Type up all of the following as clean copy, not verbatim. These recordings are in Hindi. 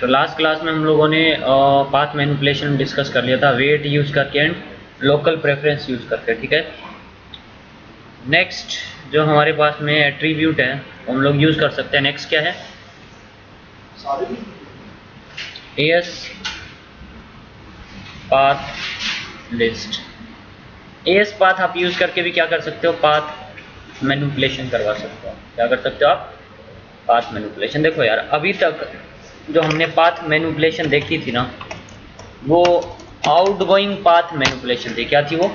तो लास्ट क्लास में हम लोगों ने पाथ मैनिपुलेशन डिस्कस कर लिया था वेट यूज करके एंड लोकल प्रेफरेंस यूज करके, ठीक है। नेक्स्ट जो हमारे पास में एट्रीब्यूट है हम लोग यूज कर सकते हैं। नेक्स्ट क्या है? As path list. As path आप यूज करके भी क्या कर सकते हो? पाथ मैनिपुलेशन करवा सकते हो। क्या कर सकते हो आप? Path manipulation. देखो यार, अभी तक जो हमने पाथ मैनिपुलेशन देखी थी ना, वो आउटगोइंग पाथ मैनिपुलेशन थी। क्या थी वो?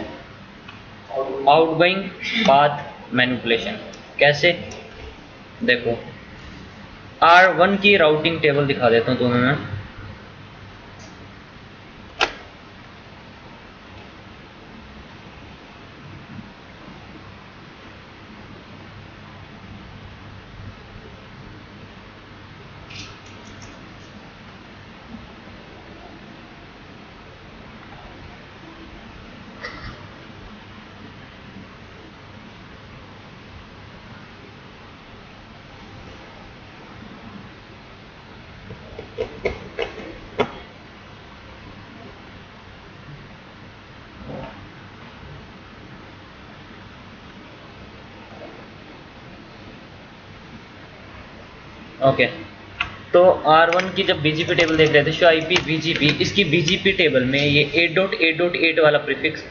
Outgoing path manipulation. कैसे? देखो, R1 की राउटिंग टेबल दिखा देता हूँ तुम्हें मैं। ओके, तो R1 की जब BGP टेबल देख रहे थे, शो IP BGP, इसकी BGP टेबल में ये 8.8.8 वाला प्रीफिक्स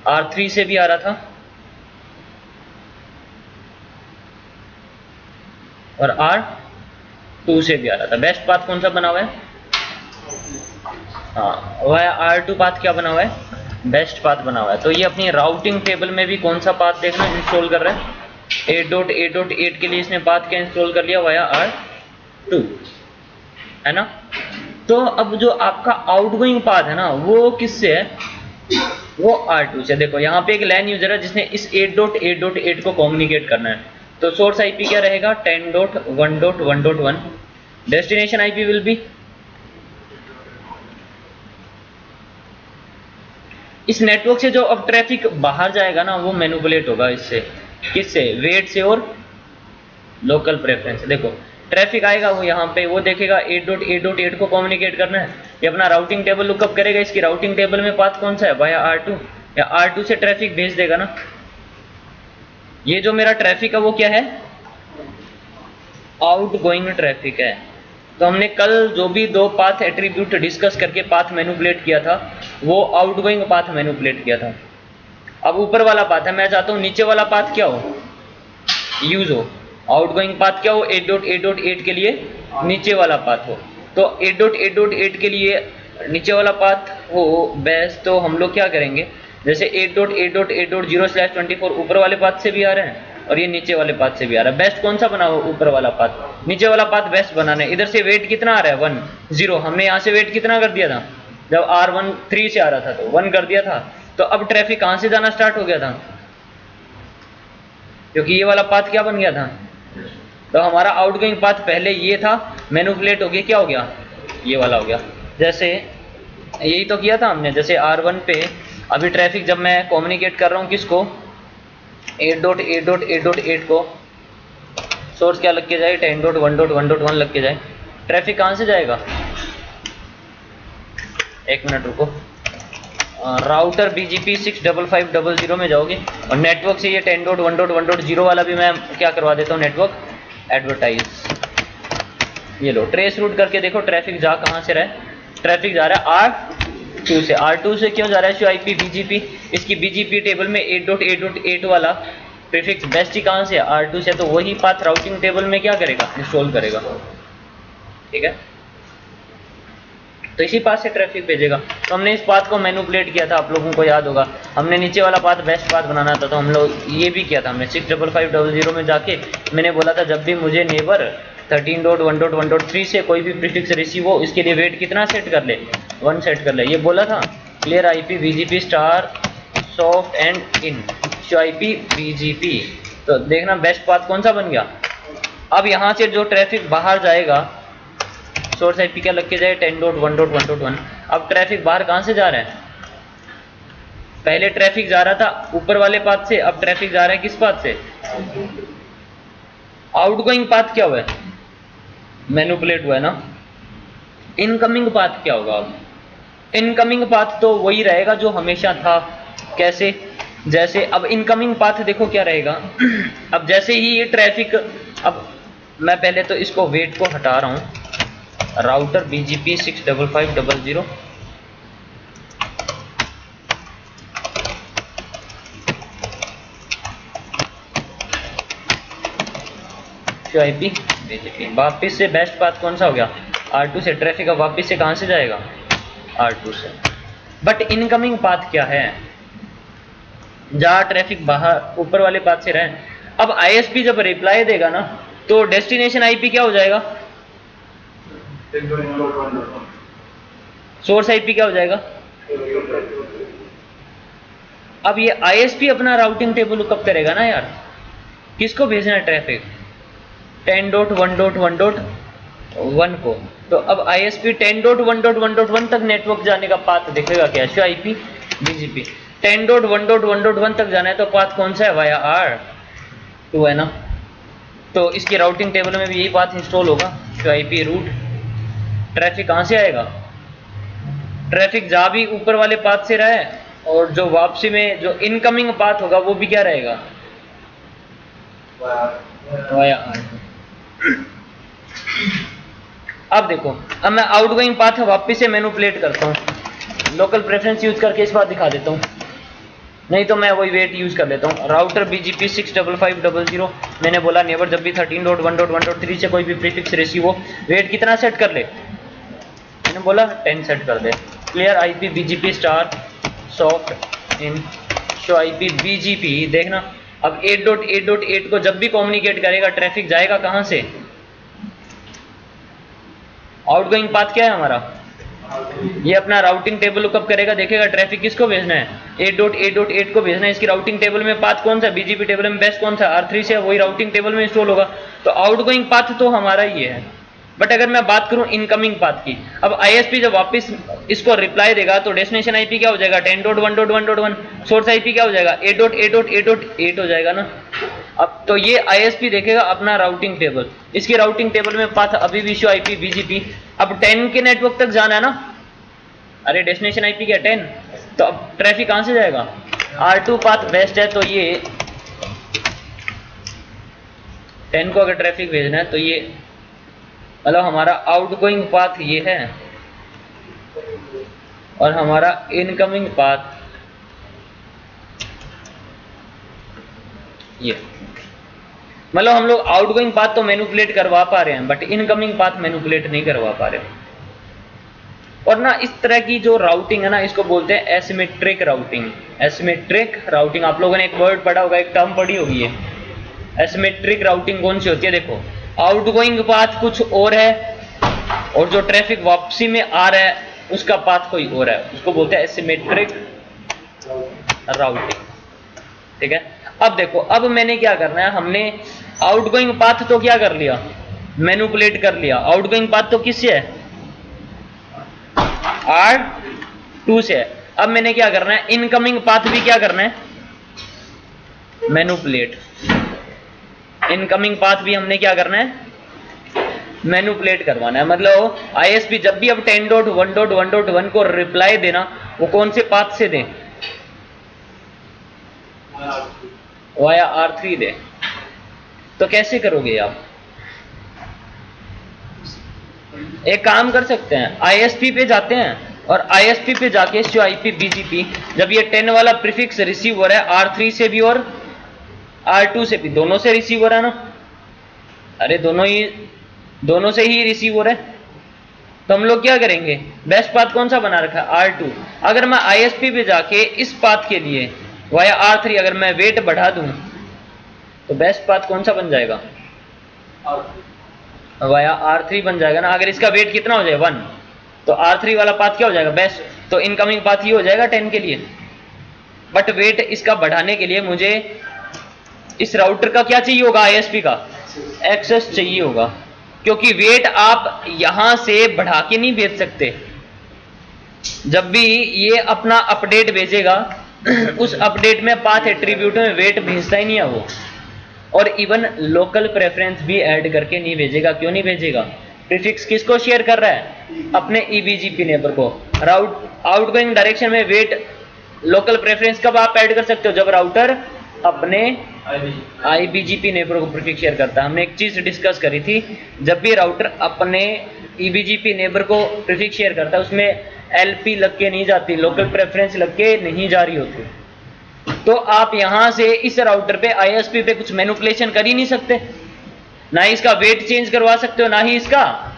R3 से भी आ रहा था और R2 से भी आ रहा था। बेस्ट पाथ कौन सा बना हुआ है? हाँ, वह R2 पाथ क्या बना हुआ है? बेस्ट पाथ बना हुआ है। तो ये अपनी राउटिंग टेबल में भी कौन सा पाथ देखना इंस्टॉल कर रहा है? 8.8.8 के लिए इसने पाथ क्या इंस्टॉल कर लिया? वाया R2, है ना। तो अब जो आपका आउटगोइंग पाथ है ना, वो किससे है? वो R2 से। देखो यहाँ पे एक लैन यूजर है जिसने इस 8.8.8 को कम्युनिकेट करना है। तो सोर्स IP क्या रहेगा? 10.1.1.1। डेस्टिनेशन IP विल बी, इस नेटवर्क से जो अब ट्रैफिक बाहर जाएगा ना, वो मैनिपुलेट होगा इससे। किससे? वेट से और लोकल प्रेफरेंस से। देखो ट्रैफिक आएगा, वो यहाँ पे वो देखेगा 8.8.8 को कम्युनिकेट करना है, ये अपना राउटिंग टेबल लुकअप करेगा। इसकी राउटिंग टेबल में पाथ कौन सा है? वाया R2, या R2 से ट्रैफिक भेज देगा ना। ये जो मेरा ट्रैफिक है वो क्या है? आउटगोइंग ट्रैफिक है। तो हमने कल जो भी दो पाथ एट्रीब्यूट डिस्कस करके पाथ मैनिपुलेट किया था, वो आउटगोइंग पाथ मैनिपुलेट किया था। अब ऊपर वाला पाथ है, मैं चाहता हूँ नीचे वाला पाथ क्या हो? यूज हो। आउटगोइंग पाथ क्या हो? 8.8.8 के लिए नीचे वाला पाथ हो। तो 8.8.8 के लिए नीचे वाला पाथ हो बेस्ट, तो हम लोग क्या करेंगे? जैसे 8.8.8.0/24 ऊपर वाले पाथ से भी आ रहे हैं और ये नीचे वाले पाथ से भी आ रहा है। बेस्ट कौन सा बना हुआ? ऊपर वाला पाथ। नीचे वाला पाथ बेस्ट बनाना है। इधर से वेट कितना आ रहा है? 1 0। हमने यहाँ से वेट कितना कर दिया था? जब R1 3 से आ रहा था तो 1 कर दिया था। तो अब ट्रैफिक कहाँ से जाना स्टार्ट हो गया था? क्योंकि ये वाला पाथ क्या बन गया था? तो हमारा आउटगोइंग पाथ पहले ये था, मैनिपुलेट हो गया, क्या हो गया? ये वाला हो गया। जैसे यही तो किया था हमने। जैसे R1 पे अभी ट्रैफिक जब मैं कम्युनिकेट कर रहा हूँ किसको? 8.8.8.8 को। सोर्स क्या लग के जाए? 10.1.1.1 लग के जाए। ट्रैफिक कहाँ से जाएगा? एक मिनट रुको। राउटर BGP 65500 में जाओगे और नेटवर्क से ये 10.1.1.0 वाला भी मैं क्या करवा देता हूँ? Network advertise. ये लो, ट्रेस रूट करके देखो ट्रैफिक जा कहाँ से रहा है? ट्रैफिक जा रहा है R2 से। R2 से क्यों जा रहा है? शो IP BGP, इसकी BGP टेबल में 8.8.8 वाला प्रीफिक्स बेस्ट ही कहाँ से है? R2 से। तो वही पाथ राउटिंग टेबल में क्या करेगा? इंस्टॉल करेगा, ठीक है। तो इसी पाथ से ट्रैफिक भेजेगा। तो हमने इस पाथ को मैनिपुलेट किया था, आप लोगों को याद होगा। हमने नीचे वाला पाथ बेस्ट पाथ बनाना था, तो हम लोग ये भी किया था। हमने 65500 में जाके मैंने बोला था जब भी मुझे नेबर 13.1.1.3 से कोई भी प्रीफिक्स रिसीव हो, इसके लिए वेट कितना सेट कर ले? 1 सेट कर ले। ये बोला था clear IP BGP star soft and in show IP BGP। तो देखना बेस्ट पाथ कौन सा बन गया। अब यहाँ से जो ट्रैफिक बाहर जाएगा, सोर्स IP क्या लग के जाए? 10.1.1.1। अब ट्रैफिक बाहर कहाँ से जा रहा है? पहले ट्रैफिक जा रहा था ऊपर वाले पाथ से, अब ट्रैफिक जा रहा है किस पाथ से? आउटगोइंग पाथ क्या हुआ है? मैनिपुलेट हुआ है ना। इनकमिंग पाथ क्या होगा? अब इनकमिंग पाथ तो वही रहेगा जो हमेशा था। कैसे? जैसे अब इनकमिंग पाथ देखो क्या रहेगा। अब जैसे ही ये ट्रैफिक, अब मैं पहले तो इसको वेट को हटा रहा हूं, राउटर BGP 65500 IP BGP। वापिस से बेस्ट पाथ कौन सा हो गया? R2 से। ट्रैफिक अब वापिस से कहां से जाएगा? R2 से। बट इनकमिंग पाथ क्या है? जहां ट्रैफिक बाहर ऊपर वाले पाथ से रहे। अब ISP जब रिप्लाई देगा ना, तो डेस्टिनेशन IP क्या हो जाएगा? सोर्स IP क्या हो जाएगा? अब ये ISP अपना राउटिंग टेबल कब करेगा ना यार, किसको भेजना है ट्रैफिक? 10.1.1.1 को। तो अब ISP 10.1.1.1 तक नेटवर्क जाने का पाथ देखेगा क्या? IP BGP 10.1.1.1 तक जाना है, तो पाथ कौन सा है? वाया R2 है ना। तो इसकी राउटिंग टेबल में भी यही पाथ इंस्टॉल होगा, IP रूट। ट्रैफिक कहां से आएगा? ट्रैफिक जहां भी ऊपर वाले पाथ से रहा है, और जो वापसी में जो इनकमिंग पाथ होगा वो भी क्या रहेगा? Via R2। अब देखो, अब मैं आउटगोइंग पाथ वापस से मैनिपुलेट करता हूं, लोकल प्रेफरेंस यूज करके इस बार दिखा देता हूं, नहीं तो मैं वही वेट यूज कर लेता हूं। राउटर BGP 65500, मैंने बोला नेबर जब भी 13.1.1.3 से कोई भी प्रीफिक्स रिसीव हो, वेट कितना सेट कर ले? मैंने बोला 10 सेट कर दे। Clear IP BGP star soft in show IP BGP। देखना अब 8.8.8 को जब भी कम्युनिकेट करेगा, ट्रैफिक जाएगा कहां से? आउटगोइंग पाथ क्या है हमारा? ये अपना राउटिंग टेबल लुकअप करेगा, देखेगा ट्रैफिक किसको भेजना है? 8.8.8 को भेजना है। इसकी राउटिंग टेबल में पाथ कौन सा? BGP टेबल में बेस्ट कौन सा? R3 से, वही राउटिंग टेबल में इंस्टॉल होगा। तो आउटगोइंग पाथ तो हमारा ये है। बट अगर मैं बात करूं इनकमिंग पाथ की, अब ISP जब वापस इसको रिप्लाई देगा, तो डेस्टिनेशन IP क्या हो जाएगा? 10.1.1.1। सोर्स IP क्या हो जाएगा? 8.8.8.8 हो जाएगा ना। अब तो ये ISP देखेगा अपना राउटिंग टेबल, इसकी राउटिंग टेबल में पाथ अभी भी शो IP BGP। अब 10 के नेटवर्क तक जाना है ना, अरे डेस्टिनेशन IP क्या 10, तो अब ट्रैफिक कहां से जाएगा? R2 पाथ बेस्ट है, तो ये 10 को अगर ट्रैफिक भेजना है, तो ये मतलब हमारा आउटगोइंग पाथ ये है, और हमारा इनकमिंग पाथ ये। मतलब हम लोग आउटगोइंग पाथ तो मैनिपुलेट करवा पा रहे हैं, बट इनकमिंग पाथ मैनिपुलेट नहीं करवा पा रहे हैं। और ना इस तरह की जो राउटिंग है ना, इसको बोलते हैं एसिमेट्रिक राउटिंग। एसिमेट्रिक राउटिंग, आप लोगों ने एक वर्ड पढ़ा होगा, एक टर्म पढ़ी होगी है। एसिमेट्रिक राउटिंग कौन सी होती है? देखो, आउटगोइंग पाथ कुछ और है, और जो ट्रैफिक वापसी में आ रहा है उसका पाथ कोई और है, उसको बोलते हैं एसिमेट्रिक राउटिंग। ठीक है। अब देखो, अब मैंने क्या करना है, हमने आउटगोइंग पाथ तो क्या कर लिया? मैनिपुलेट कर लिया। आउटगोइंग पाथ तो किससे है? R2 से है। अब मैंने क्या करना है, इनकमिंग पाथ भी क्या करना है? मैनिपुलेट। इनकमिंग पाथ भी हमने क्या करना है? मैनिपुलेट करवाना है। मतलब ISP जब भी अब 10.1.1.1 को रिप्लाई देना, वो कौन से पाथ से दे? वाया R3 दे। तो कैसे करोगे आप? एक काम कर सकते हैं, ISP पे जाते हैं, और ISP पे जाके शो IP BGP, जब ये 10 वाला प्रीफिक्स रिसीव हो रहा है R3 से भी और R2 से भी, दोनों से रिसीव हो रहा है ना। अरे दोनों से ही रिसीव हो रहा है, तो हम लोग क्या करेंगे? बेस्ट पाथ कौन सा बना रखा है? R2। अगर मैं ISP पे जाके इस पाथ के लिए वाया R3 अगर मैं वेट बढ़ा दूं, तो बेस्ट पाथ कौन सा बन जाएगा? वाया R3 बन जाएगा ना। अगर इसका वेट कितना हो जाए? 1, तो R3 वाला पाथ क्या हो जाएगा? बेस्ट। तो इनकमिंग पाथ ये हो जाएगा 10 के लिए। बट वेट इसका बढ़ाने के लिए मुझे इस राउटर का क्या चाहिए होगा? ISP का एक्सेस चाहिए होगा, क्योंकि वेट आप यहां से बढ़ा के नहीं भेज सकते। जब भी ये अपना अपडेट भेजेगा, उस अपडेट में पाथ एट्रीब्यूट में वेट भेजता ही नहीं है वो, और इवन लोकल प्रेफरेंस भी ऐड करके नहीं भेजेगा। क्यों नहीं भेजेगा? प्रीफिक्स किसको शेयर कर रहा है? अपने ईबीजीपी नेबर को। आउटगोइंग डायरेक्शन में वेट लोकल प्रेफरेंस कब आप ऐड कर सकते हो? जब राउटर अपने आईबीजीपी नेबर को प्रीफिक्स शेयर करता है। हमने एक चीज डिस्कस करी थी, जब भी राउटर अपने ईबीजीपी नेबर को प्रीफिक्स शेयर करता है उसमें एलपी लग के नहीं जाती, लोकल प्रेफरेंस लग के नहीं जा रही होती। तो आप यहां से इस राउटर पे आईएसपी पे कुछ मैनिपुलेशन कर ही नहीं सकते, ना ही इसका वेट चेंज करवा सकते हो, ना ही इसका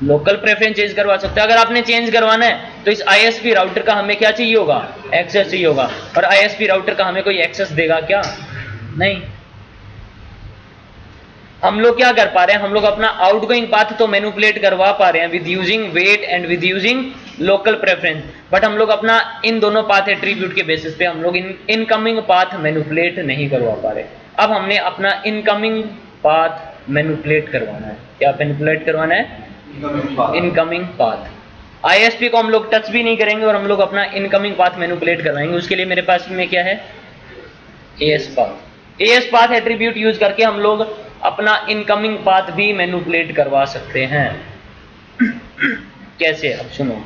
लोकल प्रेफरेंस चेंज करवा सकते हो। अगर आपने चेंज करवाना है तो इस आईएसपी राउटर का हमें क्या चाहिए होगा? एक्सेस चाहिए होगा। और आईएसपी राउटर का हमें कोई एक्सेस देगा क्या? नहीं। हम लोग क्या कर पा रहे हैं? हम लोग अपना आउटगोइंग पाथ तो मैनिपुलेट करवा पा रहे हैं with using weight and with using local preference, but हम लोग अपना इन दोनों पाथ एट्रीब्यूट के बेसिस पे हम लोग इनकमिंग पाथ मैनिपुलेट नहीं करवा पा रहे। अब हमने अपना इनकमिंग पाथ मैनिपुलेट करवाना है। क्या मैनिपुलेट करवाना है? Incoming path. आईएसपी को हम लोग टच भी नहीं करेंगे और हम लोग अपना इनकमिंग पाथ मैनिपुलेट करवाएंगे। उसके लिए मेरे पास में क्या है? As path. As path attribute use करके हम लोग अपना इनकमिंग पाथ भी मैनिपुलेट करवा सकते हैं। कैसे? अब सुनो,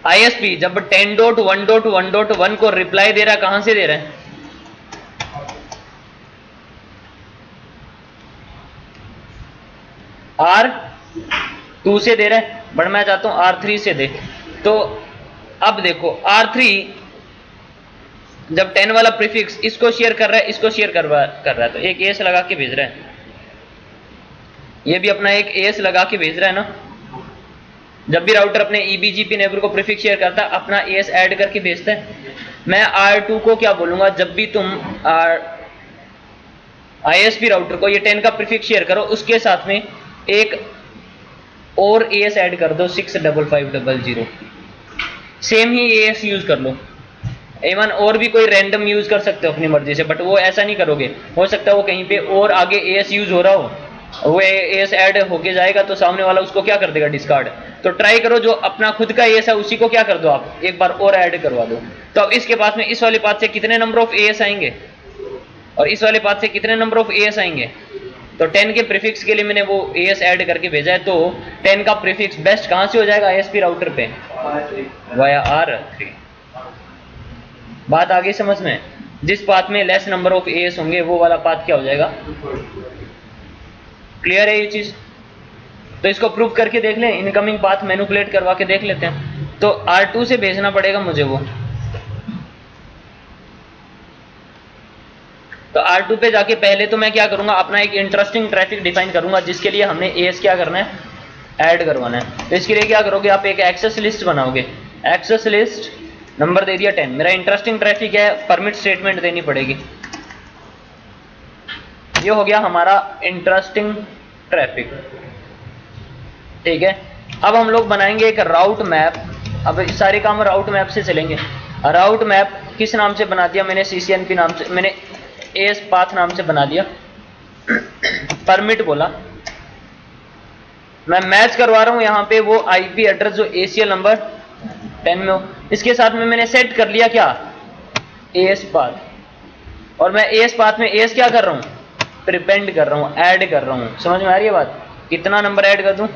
आईएसपी जब 10.1.1.1 को रिप्लाई दे रहा है, कहां से दे रहा है? R2 से दे रहा है, बट मैं चाहता हूं R3 से दे। तो अब देखो R3 जब 10 वाला प्रीफिक्स इसको शेयर कर रहा है, इसको शेयर कर रहा है, तो एक एस लगा के भेज रहा है। ये भी अपना एक एस लगा के भेज रहा है ना। जब भी राउटर अपने ईबीजीपी नेबर को प्रीफिक्स शेयर करता है, अपना एस ऐड करके भेजता है। मैं R2 को क्या बोलूंगा? जब भी तुम आईएसपी राउटर को ये 10 का प्रीफिक्स शेयर करो, उसके साथ में एक और एस ऐड कर दो 65500। सेम ही एस यूज कर लो। इवन और भी कोई रैंडम यूज कर सकते हो अपनी मर्जी से, बट वो ऐसा नहीं करोगे। हो सकता है वो कहीं पे और आगे एस यूज हो रहा हो, वो एस ऐड होके जाएगा तो सामने वाला उसको क्या कर देगा? डिस्कार्ड। तो ट्राई करो जो अपना खुद का एस है उसी को क्या कर दो, आप एक बार और ऐड करवा दो। तो अब इसके पास में इस वाले पाथ से कितने नंबर ऑफ एस आएंगे और इस वाले पाथ से कितने नंबर ऑफ एस आएंगे? तो 10 के प्रीफिक्स के लिए मैंने वो एस ऐड करके भेजा है। तो 10 का प्रीफिक्स बेस्ट कहां से हो जाएगा आईएसपी राउटर पे? Via R3। बात आगे समझ में? जिस पाथ में लेस नंबर ऑफ एस होंगे वो वाला पाथ क्या हो जाएगा? क्लियर है ये चीज? तो इसको प्रूव करके देख लें, इनकमिंग पाथ मैनिपुलेट करवा के देख लेते हैं। तो R2 से भेजना पड़ेगा मुझे वो। तो R2 पे जाके पहले तो मैं क्या करूंगा? अपना एक इंटरेस्टिंग ट्रैफिक डिफाइन करूंगा, जिसके लिए हमने एस क्या करना है? ऐड करवाना है। तो इसके लिए क्या करोगे? आप एक एक्सेस लिस्ट बनाओगे। एक्सेस लिस्ट नंबर दे दिया 10। मेरा इंटरेस्टिंग ट्रैफिक है, परमिट स्टेटमेंट देनी पड़ेगी। ये हो गया हमारा इंटरेस्टिंग ट्रैफिक, ठीक है। अब हम लोग बनाएंगे एक राउट मैप। अब सारे काम राउट मैप से चलेंगे। राउट मैप किस नाम से बना दिया मैंने? CCNP नाम से, मैंने एस पाथ नाम से बना दिया। परमिट बोला, मैं मैच करवा रहा हूं यहां पे वो आईपी एड्रेस जो ACL नंबर 10 में हो। इसके साथ में मैंने सेट कर लिया क्या? S path. और मैं एस पाथ में एस क्या कर रहा हूं? प्रिपेंड कर रहा हूं, ऐड कर रहा हूं। समझ में आ रही है बात? कितना नंबर ऐड कर दूं?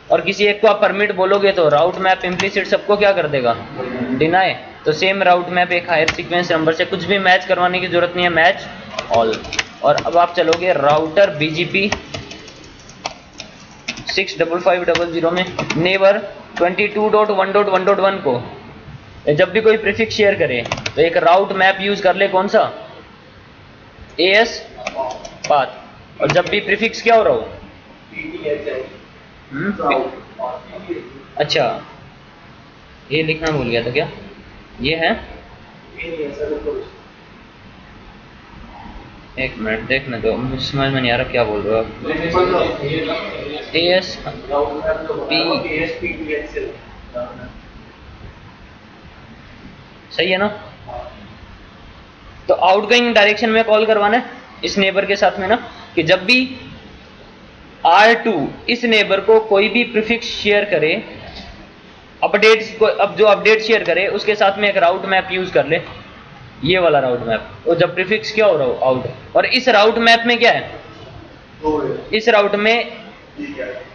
और किसी एक को आप परमिट बोलोगे तो राउट मैप इम्प्लिसिट सबको क्या कर देगा? डिनाई। तो सेम राउट मैप एक हायर सीक्वेंस नंबर से, कुछ भी मैच करवाने की जरूरत नहीं है, मैच ऑल। और अब आप चलोगे राउटर BGP 65500 में नेबर 22.1.1.1 को जब भी कोई प्रीफिक्स शेयर करे तो एक राउट मैप यूज कर ले। कौन सा? S path. और जब भी प्रीफिक्स क्या हो रहा हो? अच्छा, ये लिखना भूल गया था क्या? ये है, एक मिनट देखना दो, मुझे समझ में नहीं आ रहा क्या बोल रहे हो आप। एस सही है ना? तो आउटगोइंग डायरेक्शन में कॉल करवाना है इस नेबर के साथ में ना, कि जब भी R2 इस नेबर को कोई भी प्रीफिक्स शेयर करे, अपडेट्स को, अब जो अपडेट शेयर करे उसके साथ में एक राउट मैप यूज कर ले, ये वाला राउट मैप। और जब प्रीफिक्स क्या हो रहा हो? आउट। और इस राउट मैप में क्या है? इस राउट में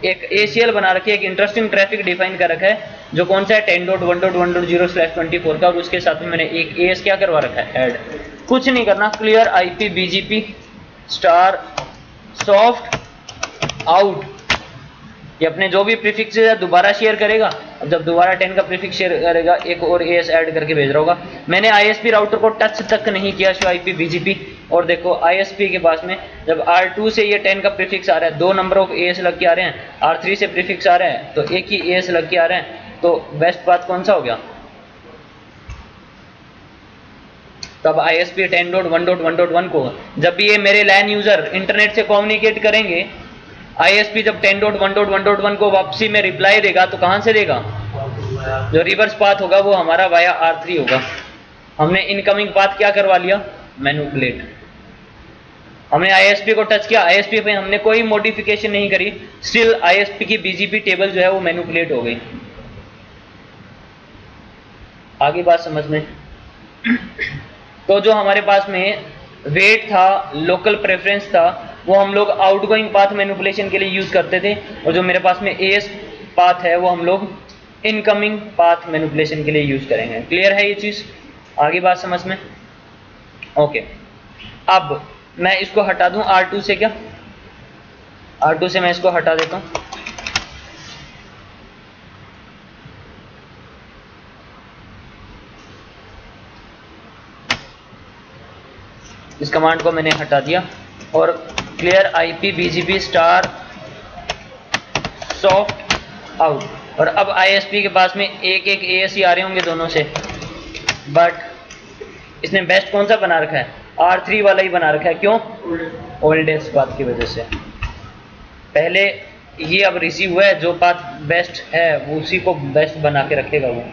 एक ACL बना रखी है, एक इंटरेस्टिंग ट्रैफिक डिफाइन कर रखा है जो कौन सा है 10.1.1.0/24 का, और उसके साथ में मैंने एक AS क्या करवा रखा है ऐड। कुछ नहीं करना, clear IP BGP star soft out, ये अपने जो भी प्रीफिक्स है दोबारा शेयर करेगा। अब जब दोबारा 10 का प्रीफिक्स शेयर करेगा एक और AS ऐड करके भेज रहा होगा। मैंने ISP राउटर को टच तक नहीं किया शो IP BGP, और देखो ISP के पास में जब R2 से ये 10 का प्रीफिक्स आ रहा है, 2 नंबर ऑफ AS लग के आ रहे हैं, R3 से प्रीफिक्स आ रहा है तो एक ही AS लग के आ रहे हैं, तो बेस्ट पाथ कौन सा हो गया। तब ISP 10.1.1.1 को जब भी ये मेरे लैन यूजर इंटरनेट से कम्युनिकेट करेंगे, ISP जब 10.1.1.1 को वापसी में रिप्लाई देगा तो कहां से देगा, जो रिवर्स पाथ होगा वो हमारा वाया R3 होगा। हमने इनकमिंग पाथ क्या करवा लिया, मैनिपुलेट। हमने ISP को टच किया, ISP पे हमने कोई मॉडिफिकेशन नहीं करी, स्टिल ISP की BGP टेबल जो है वो मैनिपुलेट हो गई। आगे बात समझ में। तो जो हमारे पास में वेट था, लोकल प्रेफरेंस था, वो हम लोग आउटगोइंग पाथ मैनिपुलेशन के लिए यूज करते थे, और जो मेरे पास में AS पाथ है वो हम लोग इनकमिंग पाथ मैनिपुलेशन के लिए यूज करेंगे। क्लियर है ये चीज, आगे बात समझ में। ओके, अब मैं इसको हटा दूं R2 से, क्या R2 से मैं इसको हटा देता हूं। इस कमांड को मैंने हटा दिया, और clear IP BGP star soft out, और अब ISP के पास में एक एक AS ही आ रहे होंगे दोनों से, बट इसने बेस्ट कौन सा बना रखा है, R3 वाला ही बना रखा है। क्यों, ओल्डेस्ट पाथ की वजह से। पहले ये अब रिसीव हुआ है, जो पाथ बेस्ट है वो उसी को बेस्ट बना के रखेगा वो।